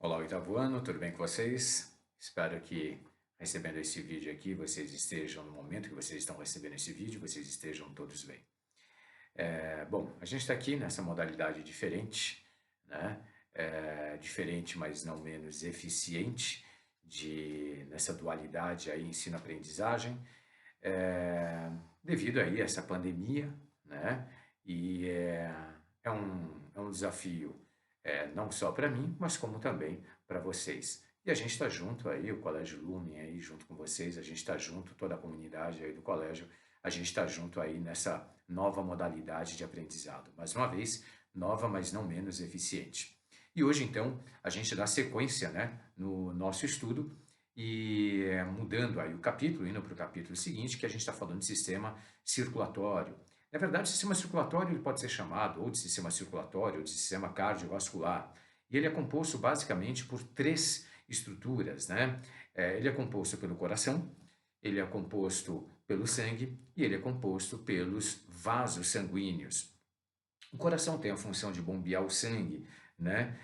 Olá, oitavo ano, tudo bem com vocês? Espero que recebendo esse vídeo aqui, vocês estejam no momento que vocês estão recebendo esse vídeo, vocês estejam todos bem. Bom, a gente está aqui nessa modalidade diferente, né? Diferente, mas não menos eficiente, nessa dualidade aí ensino-aprendizagem, devido aí a essa pandemia, né? E é um desafio não só para mim, mas como também para vocês. E a gente está junto aí, o Colégio Lumen aí junto com vocês, a gente está junto, toda a comunidade aí do colégio, a gente está junto aí nessa nova modalidade de aprendizado. Mais uma vez, nova, mas não menos eficiente. E hoje, então, a gente dá sequência, né, no nosso estudo e mudando aí o capítulo, indo para o capítulo seguinte, que a gente está falando de sistema circulatório. Na verdade, o sistema circulatório ele pode ser chamado ou de sistema circulatório ou de sistema cardiovascular. E ele é composto basicamente por três estruturas, né? Ele é composto pelo coração, ele é composto pelo sangue e ele é composto pelos vasos sanguíneos. O coração tem a função de bombear o sangue, né?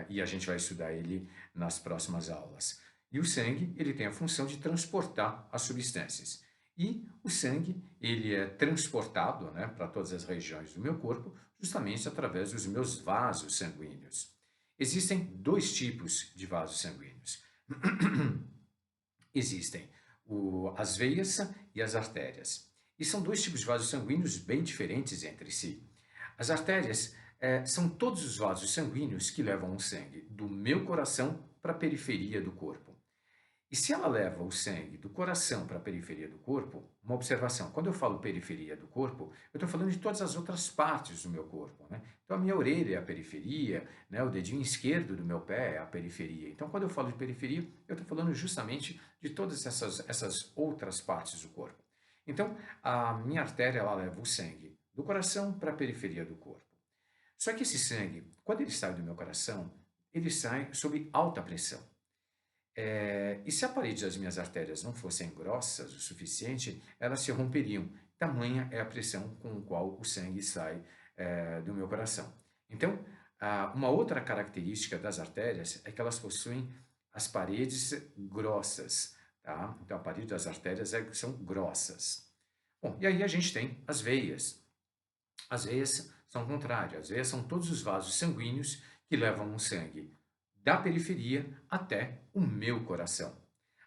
E a gente vai estudar ele nas próximas aulas. E o sangue, ele tem a função de transportar as substâncias. E o sangue, ele é transportado, né, para todas as regiões do meu corpo, justamente através dos meus vasos sanguíneos. Existem dois tipos de vasos sanguíneos. Existem as veias e as artérias. E são dois tipos de vasos sanguíneos bem diferentes entre si. As artérias são todos os vasos sanguíneos que levam o sangue do meu coração para a periferia do corpo. E se ela leva o sangue do coração para a periferia do corpo, uma observação, quando eu falo periferia do corpo, eu estou falando de todas as outras partes do meu corpo, né? Então a minha orelha é a periferia, né? O dedinho esquerdo do meu pé é a periferia. Então quando eu falo de periferia, eu estou falando justamente de todas essas outras partes do corpo. Então a minha artéria ela leva o sangue do coração para a periferia do corpo. Só que esse sangue, quando ele sai do meu coração, ele sai sob alta pressão. E se a parede das minhas artérias não fossem grossas o suficiente, elas se romperiam. Tamanha é a pressão com a qual o sangue sai do meu coração. Então, uma outra característica das artérias é que elas possuem as paredes grossas, tá? Então, a parede das artérias são grossas. Bom, e aí a gente tem as veias. As veias são o contrário. As veias são todos os vasos sanguíneos que levam o sangue da periferia até o meu coração.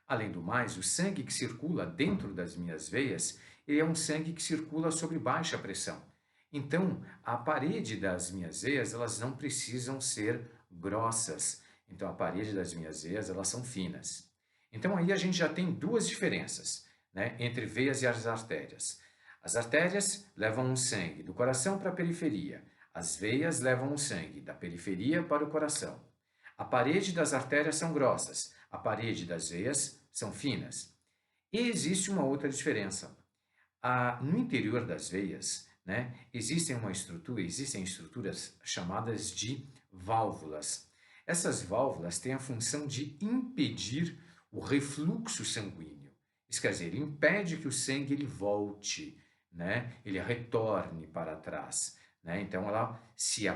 Além do mais, o sangue que circula dentro das minhas veias é um sangue que circula sob baixa pressão. Então, a parede das minhas veias, elas não precisam ser grossas. Então, a parede das minhas veias, elas são finas. Então, aí a gente já tem duas diferenças, né, entre veias e as artérias. As artérias levam o sangue do coração para a periferia. As veias levam o sangue da periferia para o coração. A parede das artérias são grossas, a parede das veias são finas. E existe uma outra diferença. No interior das veias, né, existem estruturas chamadas de válvulas. Essas válvulas têm a função de impedir o refluxo sanguíneo. Isso quer dizer, ele impede que o sangue ele volte, né, ele retorne para trás. Né? Então,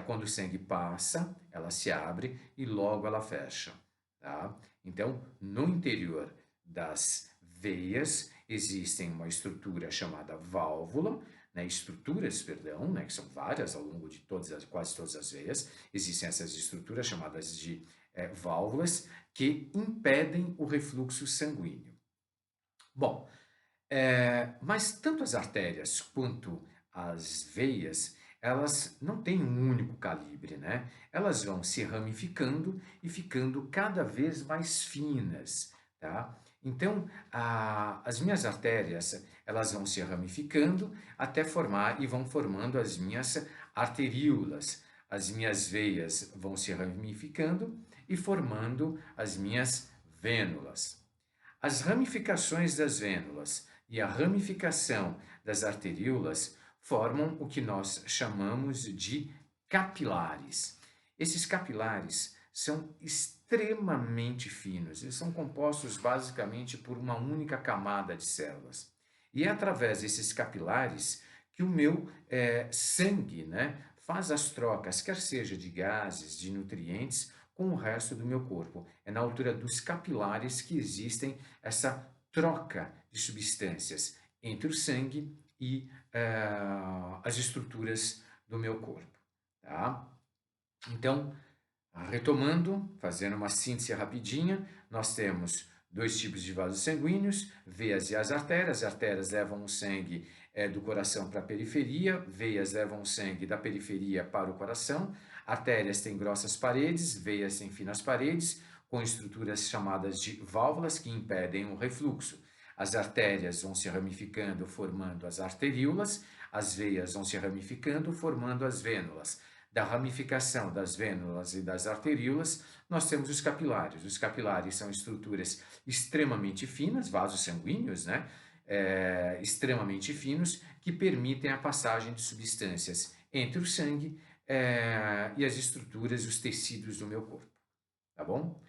quando o sangue passa, ela se abre e logo ela fecha. Tá? Então, no interior das veias existem uma estrutura chamada válvula, né, estruturas, perdão, né, que são várias ao longo de quase todas as veias, existem essas estruturas chamadas de válvulas que impedem o refluxo sanguíneo. Bom, mas tanto as artérias quanto as veias, elas não têm um único calibre, né? Elas vão se ramificando e ficando cada vez mais finas, tá? Então, as minhas artérias, elas vão se ramificando até formar e vão formando as minhas arteríolas. As minhas veias vão se ramificando e formando as minhas vênulas. As ramificações das vênulas e a ramificação das arteríolas formam o que nós chamamos de capilares. Esses capilares são extremamente finos, eles são compostos basicamente por uma única camada de células. E é através desses capilares que o meu sangue, né, faz as trocas, quer seja de gases, de nutrientes, com o resto do meu corpo. É na altura dos capilares que existem essa troca de substâncias entre o sangue e as estruturas do meu corpo, tá? Então, retomando, fazendo uma síntese rapidinha, nós temos dois tipos de vasos sanguíneos, veias e as artérias. As artérias levam o sangue do coração para a periferia, veias levam o sangue da periferia para o coração. Artérias têm grossas paredes, veias têm finas paredes, com estruturas chamadas de válvulas que impedem o refluxo. As artérias vão se ramificando, formando as arteríolas, as veias vão se ramificando, formando as vênulas. Da ramificação das vênulas e das arteríolas, nós temos os capilares. Os capilares são estruturas extremamente finas, vasos sanguíneos, né? Extremamente finos, que permitem a passagem de substâncias entre o sangue e as estruturas, os tecidos do meu corpo. Tá bom?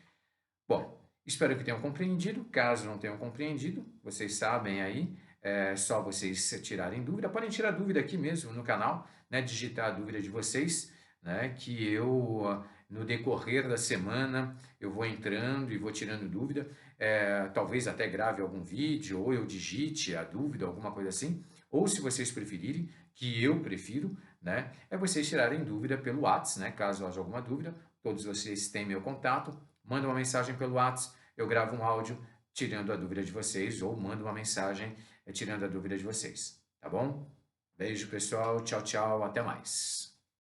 Bom, espero que tenham compreendido. Caso não tenham compreendido, vocês sabem aí, é só vocês tirarem dúvida. Podem tirar dúvida aqui mesmo no canal, né? Digitar a dúvida de vocês, né? Que eu, no decorrer da semana, eu vou entrando e vou tirando dúvida. Talvez até grave algum vídeo, ou eu digite a dúvida, alguma coisa assim. Ou se vocês preferirem, que eu prefiro, né? É vocês tirarem dúvida pelo WhatsApp, né? Caso haja alguma dúvida, todos vocês têm meu contato. Manda uma mensagem pelo WhatsApp, eu gravo um áudio tirando a dúvida de vocês, ou mando uma mensagem tirando a dúvida de vocês, tá bom? Beijo, pessoal. Tchau, tchau. Até mais.